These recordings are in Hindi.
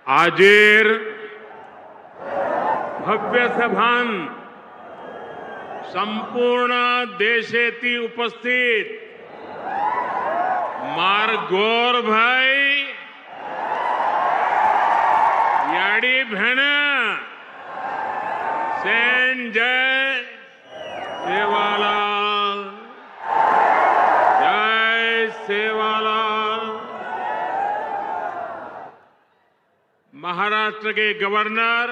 आजेर भव्य सभान संपूर्ण देशेती उपस्थित मार गौर भाई याडी भेण सेन जय सेवालाल जय सेवालाल। महाराष्ट्र के गवर्नर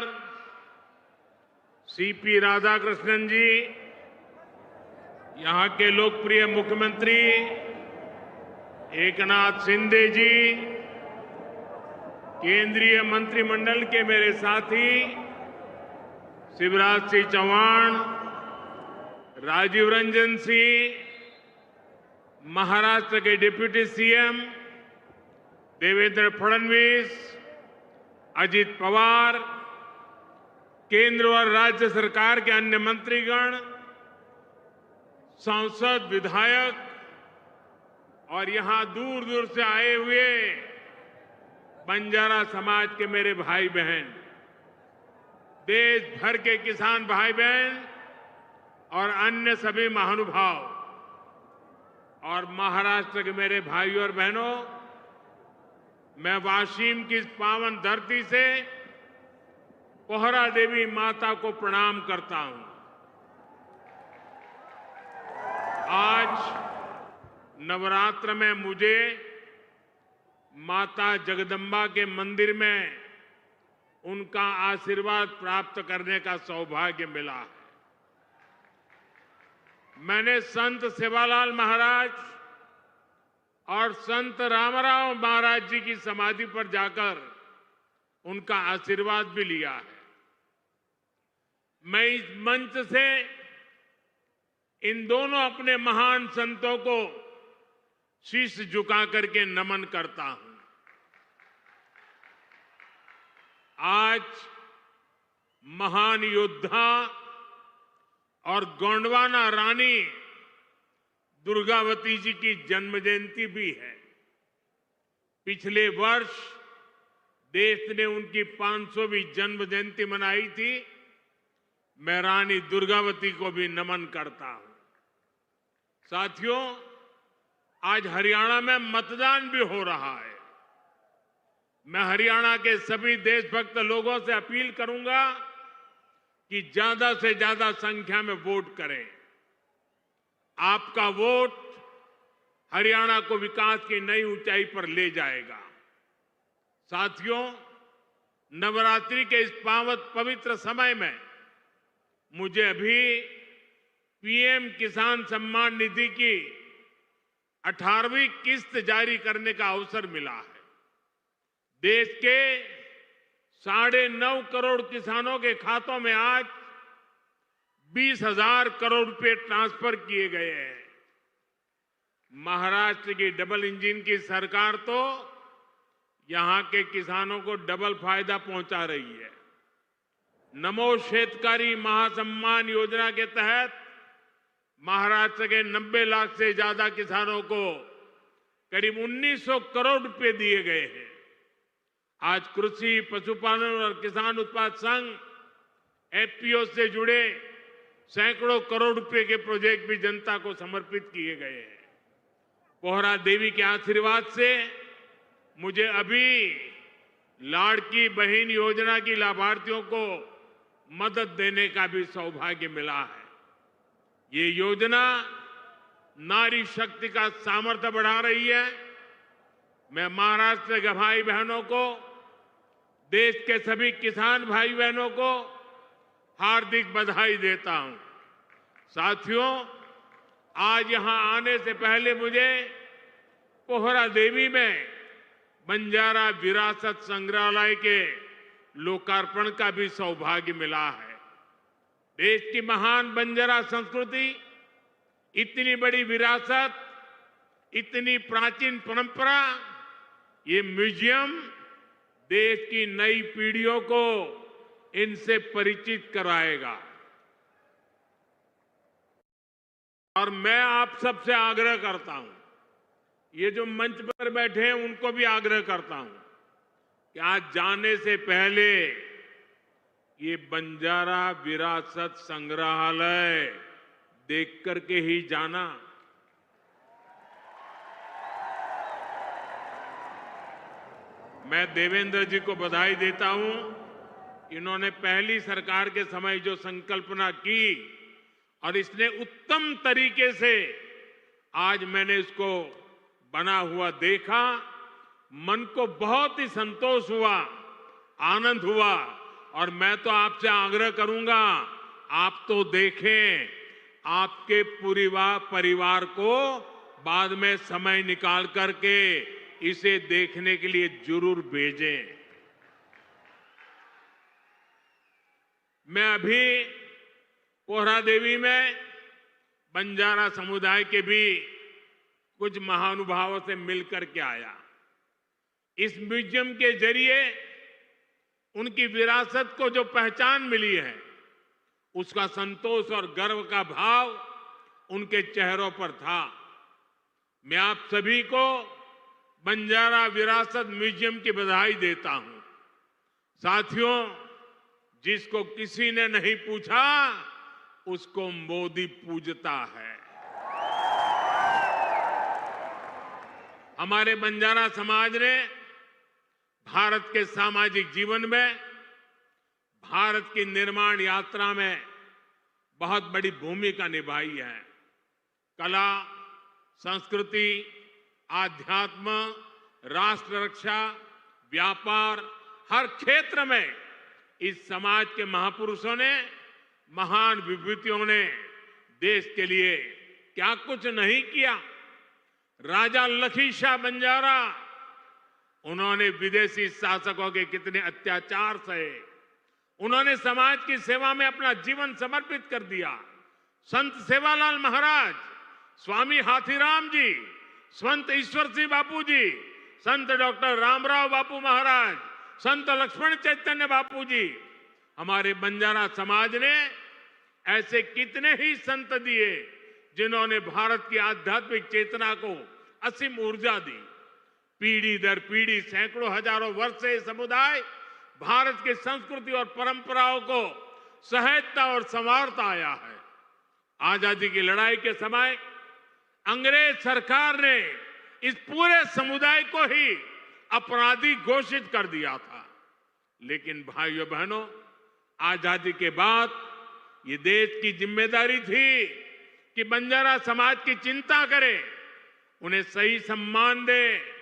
सीपी राधाकृष्णन जी, यहां के लोकप्रिय मुख्यमंत्री एकनाथ शिंदे जी, केंद्रीय मंत्रिमंडल के मेरे साथी शिवराज सिंह चौहान, राजीव रंजन सिंह, महाराष्ट्र के डिप्टी सीएम देवेंद्र फडणवीस, अजित पवार, केंद्र और राज्य सरकार के अन्य मंत्रीगण, सांसद, विधायक और यहां दूर दूर से आए हुए बंजारा समाज के मेरे भाई बहन, देश भर के किसान भाई बहन और अन्य सभी महानुभाव और महाराष्ट्र के मेरे भाइयों और बहनों, मैं वाशिम की इस पावन धरती से पोहरा देवी माता को प्रणाम करता हूं। आज नवरात्र में मुझे माता जगदम्बा के मंदिर में उनका आशीर्वाद प्राप्त करने का सौभाग्य मिला है। मैंने संत सेवालाल महाराज और संत रामराव महाराज जी की समाधि पर जाकर उनका आशीर्वाद भी लिया है। मैं इस मंच से इन दोनों अपने महान संतों को शीश झुका करके नमन करता हूं। आज महान योद्धा और गोंडवाना रानी दुर्गावती जी की जन्म जयंती भी है। पिछले वर्ष देश ने उनकी 500वीं जन्म जयंती मनाई थी। मैं रानी दुर्गावती को भी नमन करता हूं। साथियों, आज हरियाणा में मतदान भी हो रहा है। मैं हरियाणा के सभी देशभक्त लोगों से अपील करूंगा कि ज्यादा से ज्यादा संख्या में वोट करें। आपका वोट हरियाणा को विकास की नई ऊंचाई पर ले जाएगा। साथियों, नवरात्रि के इस पवित्र समय में मुझे अभी पीएम किसान सम्मान निधि की 18वीं किस्त जारी करने का अवसर मिला है। देश के 9.5 करोड़ किसानों के खातों में आज 20,000 करोड़ रुपए ट्रांसफर किए गए हैं। महाराष्ट्र की डबल इंजन की सरकार तो यहां के किसानों को डबल फायदा पहुंचा रही है। नमो शेतकारी महासम्मान योजना के तहत महाराष्ट्र के 90 लाख से ज्यादा किसानों को करीब 1900 करोड़ रुपए दिए गए हैं। आज कृषि, पशुपालन और किसान उत्पाद संघ एफपीओ से जुड़े सैकड़ों करोड़ रुपए के प्रोजेक्ट भी जनता को समर्पित किए गए हैं। पोहरा देवी के आशीर्वाद से मुझे अभी लाड़की बहन योजना की लाभार्थियों को मदद देने का भी सौभाग्य मिला है। ये योजना नारी शक्ति का सामर्थ्य बढ़ा रही है। मैं महाराष्ट्र के भाई बहनों को, देश के सभी किसान भाई बहनों को हार्दिक बधाई देता हूं। साथियों, आज यहां आने से पहले मुझे पोहरा देवी में बंजारा विरासत संग्रहालय के लोकार्पण का भी सौभाग्य मिला है। देश की महान बंजारा संस्कृति, इतनी बड़ी विरासत, इतनी प्राचीन परंपरा, ये म्यूजियम देश की नई पीढ़ियों को इनसे परिचित कराएगा। और मैं आप सबसे आग्रह करता हूं, ये जो मंच पर बैठे हैं उनको भी आग्रह करता हूं, कि आज जाने से पहले ये बंजारा विरासत संग्रहालय देख करके ही जाना। मैं देवेंद्र जी को बधाई देता हूं। इन्होंने पहली सरकार के समय जो संकल्पना की और इसने उत्तम तरीके से आज मैंने इसको बना हुआ देखा, मन को बहुत ही संतोष हुआ, आनंद हुआ। और मैं तो आपसे आग्रह करूंगा, आप तो देखें, आपके पूरे परिवार को बाद में समय निकाल करके इसे देखने के लिए जरूर भेजें। मैं अभी पोहरादेवी में बंजारा समुदाय के भी कुछ महानुभावों से मिलकर के आया। इस म्यूजियम के जरिए उनकी विरासत को जो पहचान मिली है, उसका संतोष और गर्व का भाव उनके चेहरों पर था। मैं आप सभी को बंजारा विरासत म्यूजियम की बधाई देता हूं। साथियों, जिसको किसी ने नहीं पूछा, उसको मोदी पूजता है। हमारे बंजारा समाज ने भारत के सामाजिक जीवन में, भारत की निर्माण यात्रा में बहुत बड़ी भूमिका निभाई है। कला, संस्कृति, आध्यात्म, राष्ट्र रक्षा, व्यापार, हर क्षेत्र में इस समाज के महापुरुषों ने, महान विभूतियों ने देश के लिए क्या कुछ नहीं किया। राजा लखी शाह बंजारा, उन्होंने विदेशी शासकों के कितने अत्याचार सहे, उन्होंने समाज की सेवा में अपना जीवन समर्पित कर दिया। संत सेवालाल महाराज, स्वामी हाथीराम जी, संत ईश्वर सिंह बापू जी, संत डॉक्टर रामराव बापू महाराज, संत लक्ष्मण चैतन्य बापू जी, हमारे बंजारा समाज ने ऐसे कितने ही संत दिए जिन्होंने भारत की आध्यात्मिक चेतना को असीम ऊर्जा दी। पीढ़ी दर पीढ़ी, सैकड़ों हजारों वर्ष से समुदाय भारत की संस्कृति और परंपराओं को सहेजता और संवारता आया है। आजादी की लड़ाई के समय अंग्रेज सरकार ने इस पूरे समुदाय को ही अपराधी घोषित कर दिया था। लेकिन भाइयों बहनों, आजादी के बाद ये देश की जिम्मेदारी थी कि बंजारा समाज की चिंता करे, उन्हें सही सम्मान दे।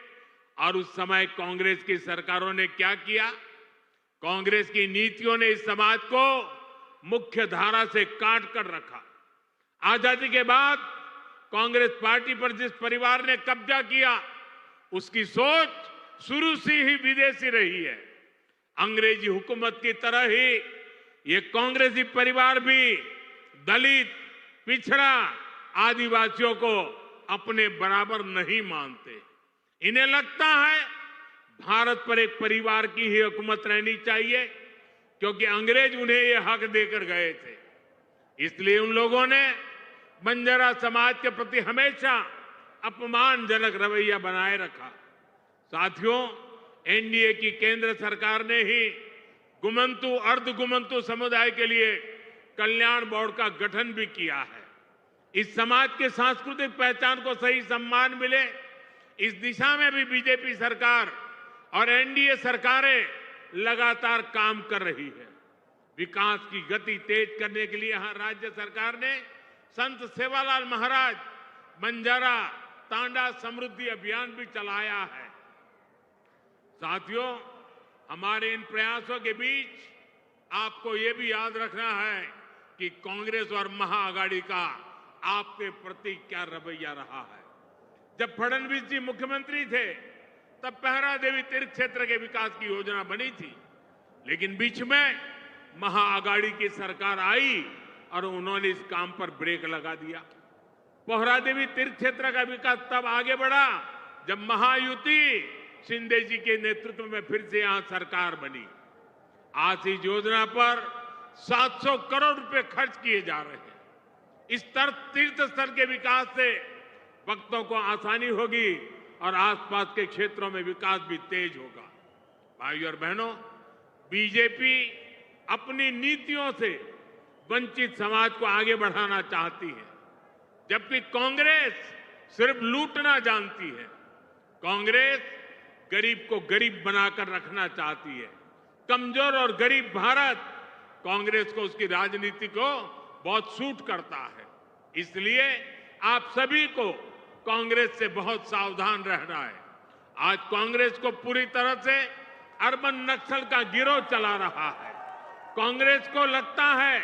और उस समय कांग्रेस की सरकारों ने क्या किया? कांग्रेस की नीतियों ने इस समाज को मुख्य धारा से काट कर रखा। आजादी के बाद कांग्रेस पार्टी पर जिस परिवार ने कब्जा किया, उसकी सोच शुरू से ही विदेशी रही है। अंग्रेजी हुकूमत की तरह ही ये कांग्रेसी परिवार भी दलित, पिछड़ा, आदिवासियों को अपने बराबर नहीं मानते। इन्हें लगता है भारत पर एक परिवार की ही हुकूमत रहनी चाहिए, क्योंकि अंग्रेज उन्हें ये हक देकर गए थे। इसलिए उन लोगों ने बंजारा समाज के प्रति हमेशा अपमानजनक रवैया बनाए रखा। साथियों, एनडीए की केंद्र सरकार ने ही गुमंतु, अर्धगुमंतु समुदाय के लिए कल्याण बोर्ड का गठन भी किया है। इस समाज के सांस्कृतिक पहचान को सही सम्मान मिले, इस दिशा में भी बीजेपी सरकार और एनडीए सरकारें लगातार काम कर रही है। विकास की गति तेज करने के लिए यहां राज्य सरकार ने संत सेवालाल महाराज बंजारा तांडा समृद्धि अभियान भी चलाया है। साथियों, हमारे इन प्रयासों के बीच आपको ये भी याद रखना है कि कांग्रेस और महाआघाड़ी का आपके प्रति क्या रवैया रहा है। जब फडणवीस जी मुख्यमंत्री थे, तब पहरा देवी तीर्थ क्षेत्र के विकास की योजना बनी थी, लेकिन बीच में महाआघाड़ी की सरकार आई और उन्होंने इस काम पर ब्रेक लगा दिया। पोहरा देवी तीर्थ क्षेत्र का विकास तब आगे बढ़ा जब महायुति शिंदे जी के नेतृत्व में फिर से यहां सरकार बनी। आज इस योजना पर 700 करोड़ रुपए खर्च किए जा रहे हैं। इस तीर्थ स्थल के विकास से भक्तों को आसानी होगी और आसपास के क्षेत्रों में विकास भी तेज होगा। भाइयों और बहनों, बीजेपी अपनी नीतियों से वंचित समाज को आगे बढ़ाना चाहती है, जबकि कांग्रेस सिर्फ लूटना जानती है। कांग्रेस गरीब को गरीब बनाकर रखना चाहती है। कमजोर और गरीब भारत कांग्रेस को उसकी राजनीति को बहुत सूट करता है। इसलिए आप सभी को कांग्रेस से बहुत सावधान रहना है। आज कांग्रेस को पूरी तरह से अर्बन नक्सल का गिरोह चला रहा है। कांग्रेस को लगता है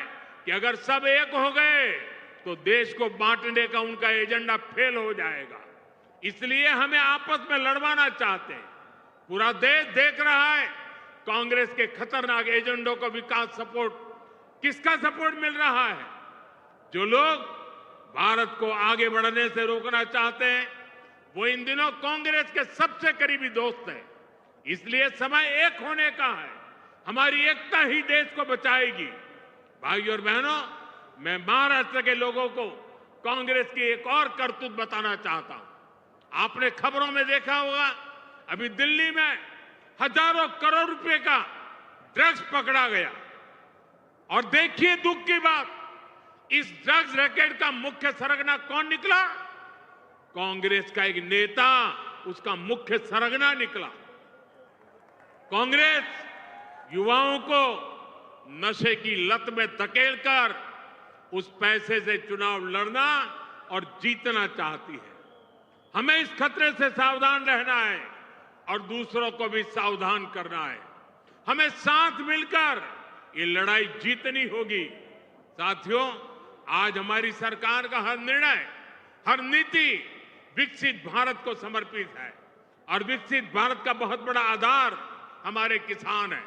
कि अगर सब एक हो गए तो देश को बांटने का उनका एजेंडा फेल हो जाएगा। इसलिए हमें आपस में लड़वाना चाहते हैं। पूरा देश देख रहा है कांग्रेस के खतरनाक एजेंडों को विकास सपोर्ट, किसका सपोर्ट मिल रहा है? जो लोग भारत को आगे बढ़ने से रोकना चाहते हैं वो इन दिनों कांग्रेस के सबसे करीबी दोस्त हैं। इसलिए समय एक होने का है। हमारी एकता ही देश को बचाएगी। भाइयों और बहनों, मैं महाराष्ट्र के लोगों को कांग्रेस की एक और करतूत बताना चाहता हूं। आपने खबरों में देखा होगा, अभी दिल्ली में हजारों करोड़ रुपए का ड्रग्स पकड़ा गया। और देखिए दुख की बात, इस ड्रग्स रैकेट का मुख्य सरगना कौन निकला? कांग्रेस का एक नेता उसका मुख्य सरगना निकला। कांग्रेस युवाओं को नशे की लत में धकेलकर उस पैसे से चुनाव लड़ना और जीतना चाहती है। हमें इस खतरे से सावधान रहना है और दूसरों को भी सावधान करना है। हमें साथ मिलकर ये लड़ाई जीतनी होगी। साथियों, आज हमारी सरकार का हर निर्णय, हर नीति विकसित भारत को समर्पित है और विकसित भारत का बहुत बड़ा आधार हमारे किसान हैं।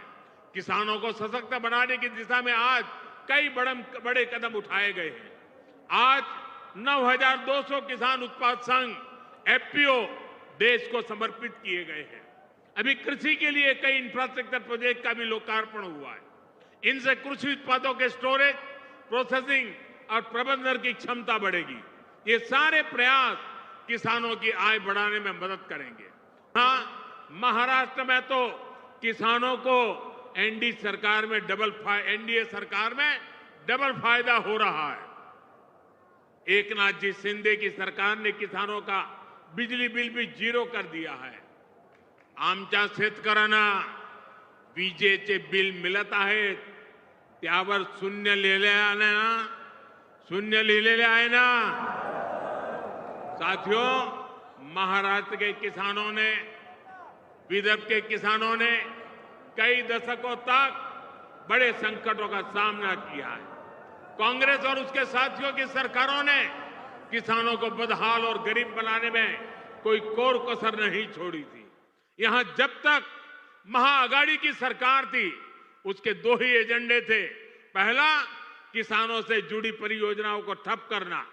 किसानों को सशक्त बनाने की दिशा में आज कई बड़े कदम उठाए गए हैं। आज 9,200 किसान उत्पाद संघ एफपीओ देश को समर्पित किए गए हैं। अभी कृषि के लिए कई इंफ्रास्ट्रक्चर प्रोजेक्ट का भी लोकार्पण हुआ है। इनसे कृषि उत्पादों के स्टोरेज, प्रोसेसिंग और प्रबंधन की क्षमता बढ़ेगी। ये सारे प्रयास किसानों की आय बढ़ाने में मदद करेंगे। हाँ, महाराष्ट्र में तो किसानों को एनडीए सरकार में डबल फायदा हो रहा है। एकनाथ जी शिंदे की सरकार ने किसानों का बिजली बिल भी जीरो कर दिया है। आमच्या शेतकऱ्यांना विजेचे बिल मिळत आहेत त्यावर शून्य लिहिलेले आहे ना। साथियों, महाराष्ट्र के किसानों ने, विदर्भ के किसानों ने कई दशकों तक बड़े संकटों का सामना किया है। कांग्रेस और उसके साथियों की सरकारों ने किसानों को बदहाल और गरीब बनाने में कोई कोर कसर नहीं छोड़ी थी। यहां जब तक महाअघाड़ी की सरकार थी, उसके दो ही एजेंडे थे। पहला, किसानों से जुड़ी परियोजनाओं को ठप करना।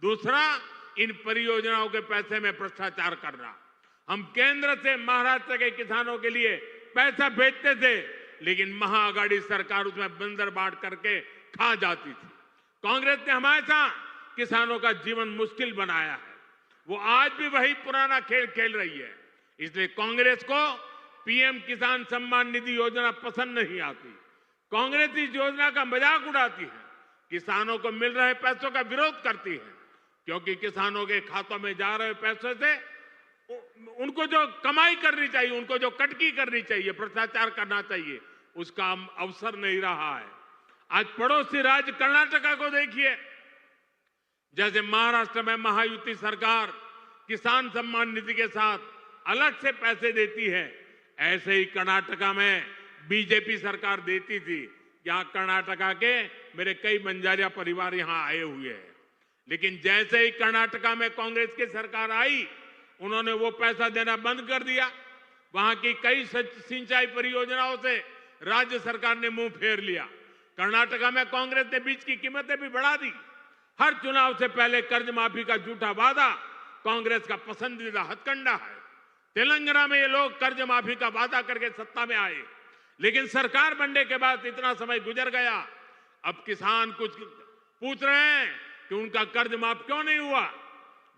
दूसरा, इन परियोजनाओं के पैसे में भ्रष्टाचार करना। हम केंद्र से महाराष्ट्र के किसानों के लिए पैसा भेजते थे, लेकिन महाअघाड़ी सरकार उसमें बंदर बांट करके खा जाती थी। कांग्रेस ने हमेशा किसानों का जीवन मुश्किल बनाया है। वो आज भी वही पुराना खेल खेल रही है। इसलिए कांग्रेस को पीएम किसान सम्मान निधि योजना पसंद नहीं आती। कांग्रेस इस योजना का मजाक उड़ाती है, किसानों को मिल रहे पैसों का विरोध करती है, क्योंकि किसानों के खातों में जा रहे पैसों से उनको जो कमाई करनी चाहिए, उनको जो कटकी करनी चाहिए, भ्रष्टाचार करना चाहिए, उसका अवसर नहीं रहा है। आज पड़ोसी राज्य कर्नाटका को देखिए, जैसे महाराष्ट्र में महायुति सरकार किसान सम्मान निधि के साथ अलग से पैसे देती है, ऐसे ही कर्नाटका में बीजेपी सरकार देती थी। यहां कर्नाटका के मेरे कई बंजारिया परिवार यहां आए हुए हैं, लेकिन जैसे ही कर्नाटका में कांग्रेस की सरकार आई, उन्होंने वो पैसा देना बंद कर दिया। वहां की कई सिंचाई परियोजनाओं से राज्य सरकार ने मुंह फेर लिया। कर्नाटका में कांग्रेस ने बीज की कीमतें भी बढ़ा दी। हर चुनाव से पहले कर्ज माफी का झूठा वादा कांग्रेस का पसंदीदा हथकंडा है। तेलंगाना में ये लोग कर्ज माफी का वादा करके सत्ता में आए, लेकिन सरकार बनने के बाद इतना समय गुजर गया, अब किसान कुछ पूछ रहे हैं कि उनका कर्ज माफ क्यों नहीं हुआ।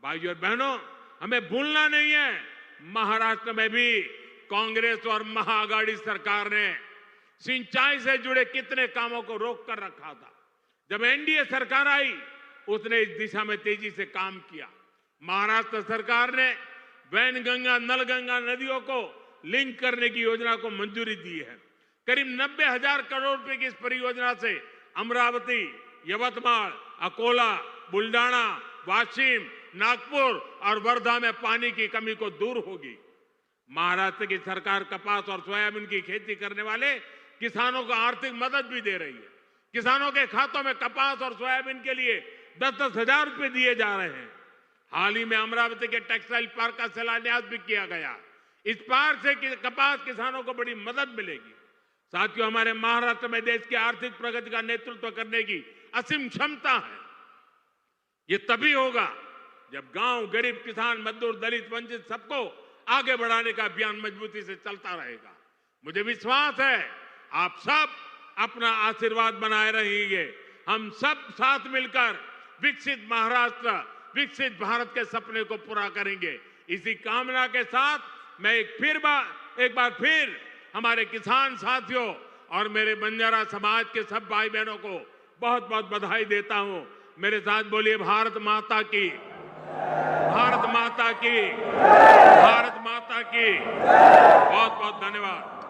भाइयों और बहनों, हमें भूलना नहीं है, महाराष्ट्र में भी कांग्रेस और महाआघाड़ी सरकार ने सिंचाई से जुड़े कितने कामों को रोक कर रखा था। जब एनडीए सरकार आई, उसने इस दिशा में तेजी से काम किया। महाराष्ट्र सरकार ने वैनगंगा, नलगंगा नदियों को लिंक करने की योजना को मंजूरी दी है। करीब 90,000 करोड़ रुपए की इस परियोजना से अमरावती, यवतमाळ, अकोला, बुल्डाना, वाशिम, नागपुर और वर्धा में पानी की कमी को दूर होगी। महाराष्ट्र की सरकार कपास और सोयाबीन की खेती करने वाले किसानों को आर्थिक मदद भी दे रही है। किसानों के खातों में कपास और सोयाबीन के लिए 10-10 हजार रुपए दिए जा रहे हैं। हाल ही में अमरावती के टेक्सटाइल पार्क का शिलान्यास भी किया गया। इस पार्क से कपास किसानों को बड़ी मदद मिलेगी। साथियों, हमारे महाराष्ट्र में देश की आर्थिक प्रगति का नेतृत्व करने की असीम क्षमता है। ये तभी होगा जब गांव, गरीब, किसान, मजदूर, दलित, वंचित सबको आगे बढ़ाने का अभियान मजबूती से चलता रहेगा। मुझे विश्वास है आप सब अपना आशीर्वाद बनाए रहेंगे। हम सब साथ मिलकर विकसित महाराष्ट्र, विकसित भारत के सपने को पूरा करेंगे। इसी कामना के साथ मैं एक बार फिर हमारे किसान साथियों और मेरे बंजारा समाज के सब भाई बहनों को बहुत बहुत बधाई देता हूं। मेरे साथ बोलिए भारत माता की, भारत माता की, भारत माता की। बहुत बहुत धन्यवाद।